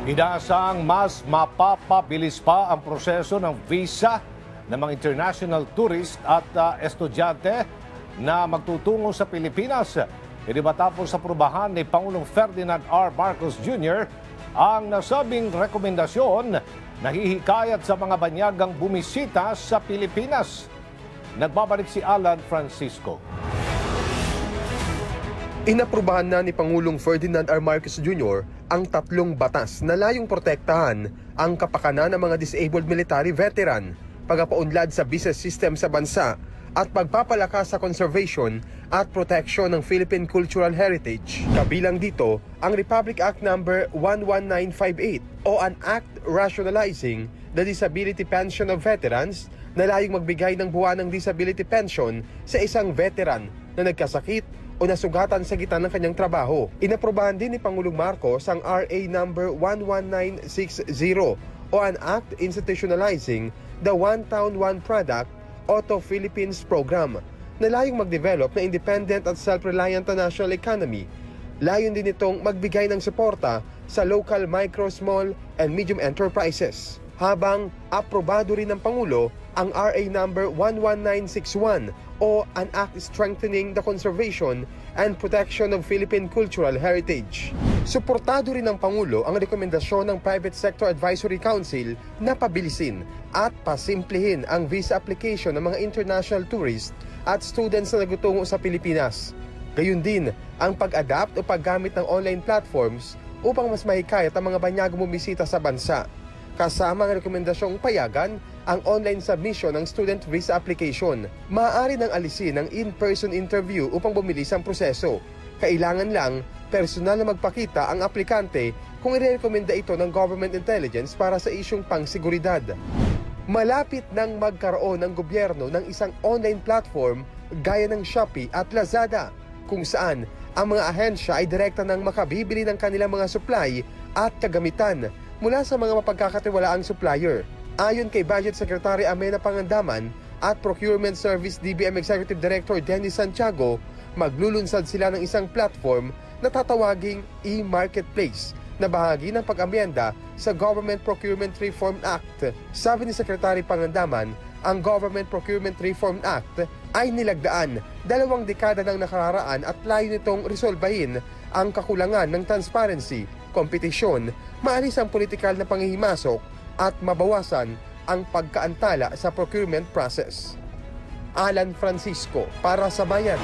Inaasang mas mapapabilis pa ang proseso ng visa ng mga international tourist at estudyante na magtutungo sa Pilipinas. Ito matapos sa aprubahan ni Pangulong Ferdinand R. Marcos Jr. ang nasabing rekomendasyon na hihikayat sa mga banyagang bumisita sa Pilipinas. Nagbabalik si Alan Francisco. Inaprubahan na ni Pangulong Ferdinand R. Marcos Jr. ang 3 batas na layong protektahan ang kapakanan ng mga disabled military veteran, pagpapaunlad sa visa system sa bansa at pagpapalakas sa conservation at protection ng Philippine cultural heritage. Kabilang dito ang Republic Act No. 11958 o an act rationalizing the disability pension of veterans na layong magbigay ng buwanang disability pension sa isang veteran na nagkasakit o nasugatan sa gitna ng kanyang trabaho. Inaprubahan din ni Pangulong Marcos ang RA No. 11960 o an act institutionalizing the One Town One Product Auto Philippines Program na layong mag-develop na independent at self-reliant na national economy. Layon din itong magbigay ng suporta sa local micro, small, and medium enterprises. Habang aprobado rin ng Pangulo ang RA No. 11961 o an act strengthening the conservation and protection of Philippine cultural heritage. Suportado rin ng Pangulo ang rekomendasyon ng Private Sector Advisory Council na pabilisin at pasimplihin ang visa application ng mga international tourists at students na nagutungo sa Pilipinas. Gayun din ang pag-adapt o paggamit ng online platforms upang mas mahikayat ang mga banyagong bumisita sa bansa. Kasama ang rekomendasyong payagan ang online submission ng student visa application. Maaari nang alisin ang in-person interview upang bumilis ang proseso. Kailangan lang personal na magpakita ang aplikante kung irerekomenda ito ng government intelligence para sa isyung pangseguridad. Malapit nang magkaroon ng gobyerno ng isang online platform gaya ng Shopee at Lazada kung saan ang mga ahensya ay direkta nang makabibili ng kanilang mga supply at kagamitan mula sa mga mapagkakatiwalaang supplier. Ayon kay Budget Secretary Amenah Pangandaman at Procurement Service DBM Executive Director Dennis Santiago, maglulunsad sila ng isang platform na tatawaging e-marketplace na bahagi ng pag-amyenda sa Government Procurement Reform Act. Sabi ni Secretary Pangandaman, ang Government Procurement Reform Act ay nilagdaan 2 dekada ng nakararaan at layo nitong resolbahin ang kakulangan ng transparency, kompetisyon, maalis ang politikal na panghihimasok at mabawasan ang pagkaantala sa procurement process. Alan Francisco para sa Bayan.